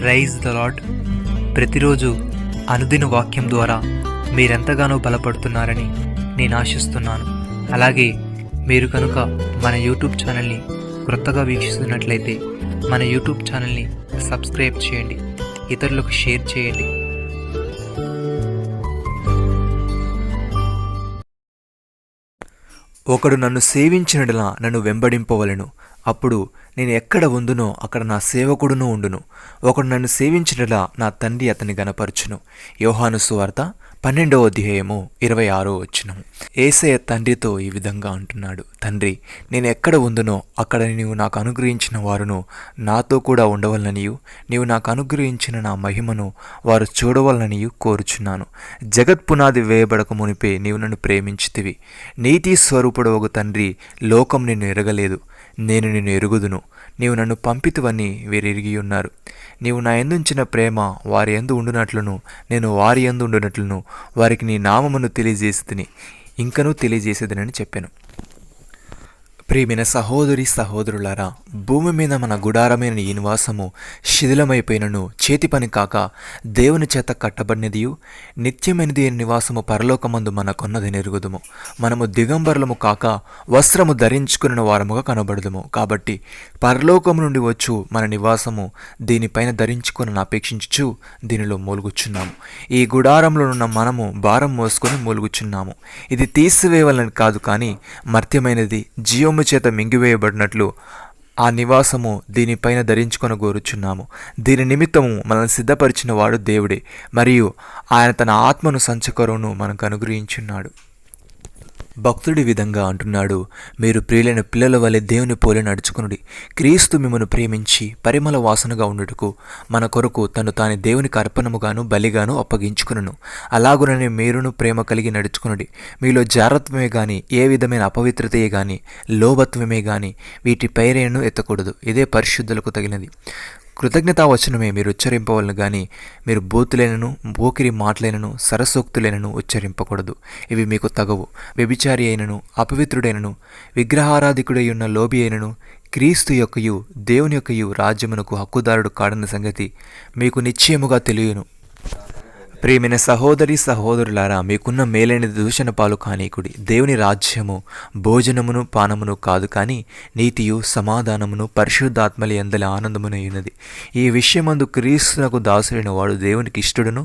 Rise the lord. ప్రతిరోజు అనుదిన వాక్యం ద్వారా మీరెంతగానో బలపడుతున్నారని నేను ఆశిస్తున్నాను. అలాగే మీరు కనుక మన యూట్యూబ్ ఛానల్ని క్రొత్తగా వీక్షిస్తున్నట్లయితే మన యూట్యూబ్ ఛానల్ని సబ్స్క్రైబ్ చేయండి, ఇతరులకు షేర్ చేయండి. ఒకడు నన్ను సేవించినడలా నన్ను వెంబడింపవలెను. అప్పుడు నేను ఎక్కడ ఉందునో అక్కడ నా సేవకుడును ఉండును. ఒకడు నన్ను సేవించినలా నా తండ్రి అతన్ని గనపరచును. యోహాను సువార్త 12వ అధ్యాయము 26వ వచనం. యేసయ్య తండ్రితో ఈ విధంగా అంటున్నాడు, తండ్రి, నేను ఎక్కడ ఉందునో అక్కడ నీవు నాకు అనుగ్రహించిన వారును నాతో కూడా ఉండవలననియు, నీవు నాకు అనుగ్రహించిన నా మహిమను వారు చూడవలననియు కోరుచున్నాను. జగత్పునాది వేయబడక మునిపే నీవు నన్ను ప్రేమించితివి. నీతి స్వరూపుడవగు తండ్రి, లోకం నిన్ను ఎరగలేదు, నేను నిన్ను ఎరుగుదును. నీవు నన్ను పంపితువని వీరెరిగి ఉన్నారు. నీవు నా యందుంచిన ప్రేమ వారి యందు ఉండునట్లును నేను వారి యందు ఉండునట్లును వారికి నీ నామమును తెలియజేసితిని, ఇంకనూ తెలియజేసేదనని చెప్పాను. ప్రియమైన సహోదరి సహోదరులారా, భూమి మీద మన గుడారమైన ఈ నివాసము శిథిలమైపోయినను చేతి పని కాక దేవుని చేత కట్టబడినదియు నిత్యమైనది నివాసము పరలోకమందు మనకొన్నది నెరుగుదుము. మనము దిగంబరులము కాక వస్త్రము ధరించుకున్న వారముగా కనబడదుము. కాబట్టి పరలోకము నుండి వచ్చు మన నివాసము దీనిపైన ధరించుకుని అపేక్షించుచు దీనిలో మూలుగుచున్నాము. ఈ గుడారంలో ఉన్న మనము భారం మోసుకొని మూలుగుచున్నాము. ఇది తీసివేయవలని కాదు, కానీ మర్త్యమైనది జీవము చేత మింగివేయబడినట్లు ఆ నివాసము దీనిపైన ధరించుకొని కోరుచున్నాము. దీని నిమిత్తము మనల్ని సిద్ధపరిచిన వాడు దేవుడే, మరియు ఆయన తన ఆత్మను సంచకరువును మనకు అనుగ్రహించున్నాడు. భక్తుడి విధంగా అంటున్నాడు, మీరు ప్రియులైన పిల్లల వలె దేవుని పోలి నడుచుకునుడి. క్రీస్తు మిమ్మను ప్రేమించి పరిమళ వాసనగా ఉండుటకు మన కొరకు తను తాను దేవునికి అర్పణముగాను బలిగాను అప్పగించుకును. అలాగుననే మీరును ప్రేమ కలిగి నడుచుకునుడి. మీలో జారత్వమే గాని ఏ విధమైన అపవిత్రతయే గాని లోభత్వమే గాని వీటి పైరేను ఎత్తకూడదు. ఇదే పరిశుద్ధులకు తగినది. కృతజ్ఞతావచనమే మీరు ఉచ్చరింపవలను గాని మీరు బూతులైనను పోకిరి మాటలైనను సరసోక్తులైనను ఉచ్చరింపకూడదు. ఇవి మీకు తగవు. వ్యభిచారి అయినను అపవిత్రుడైనను విగ్రహారాధికుడై ఉన్న లోబి అయినను క్రీస్తు యొక్కయు దేవుని యొక్కయు రాజ్యమునకు హక్కుదారుడు కాడన్న సంగతి మీకు నిశ్చయముగా తెలియను. ప్రియమైన సహోదరి సహోదరులారా, మీకున్న మేలైన దూషణ పాలు కానీకుడి. దేవుని రాజ్యము భోజనమును పానమును కాదు, కానీ నీతియు సమాధానమును పరిశుద్ధాత్మలి అందలి ఆనందమునయున్నది. ఈ విషయమందు క్రీస్తునకు దాసుడైన వాడు దేవునికి ఇష్టడును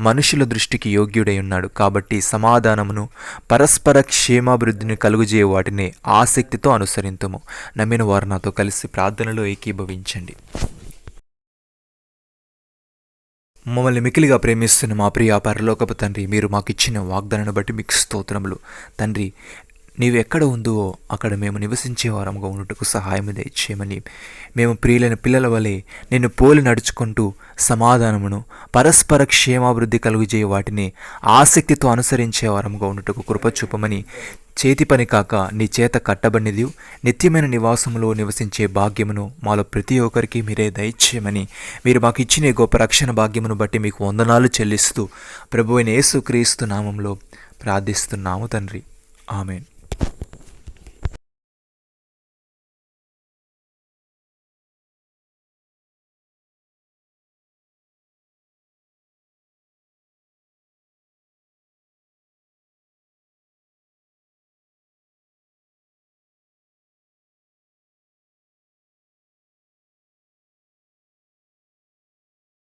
మనుషుల దృష్టికి యోగ్యుడై ఉన్నాడు. కాబట్టి సమాధానమును పరస్పర క్షేమాభివృద్ధిని కలుగుజేయ వాటిని ఆసక్తితో అనుసరింతుము. నమ్మిన వారు నాతో కలిసి ప్రార్థనలో ఏకీభవించండి. మమ్మల్ని మికిలిగా ప్రేమిస్తున్న మా ప్రియ పరలోకపు తండ్రి, మీరు మాకు ఇచ్చిన వాగ్దానాన్ని బట్టి మీకు స్తోత్రములు. తండ్రి, నీవు ఎక్కడ ఉందో అక్కడ మేము నివసించే వారముగా ఉండుటకు సహాయం దయచేయమని, మేము ప్రియులైన పిల్లల వలె నిన్ను పోలి నడుచుకుంటూ సమాధానమును పరస్పర క్షేమాభివృద్ధి కలుగుజేయ వాటిని ఆసక్తితో అనుసరించే వారముగా ఉండుటకు కృప చూపమని, చేతి పని కాక నీ చేత కట్టబడినది నిత్యమైన నివాసములో నివసించే భాగ్యమును మాలో ప్రతి ఒక్కరికి మీరే దయచేయమని, మీరు మాకు ఇచ్చిన గొప్ప రక్షణ భాగ్యమును బట్టి మీకు వందనాలు చెల్లిస్తూ ప్రభువైన యేసుక్రీస్తు నామంలో ప్రార్థిస్తున్నాము తండ్రి. ఆమేన్.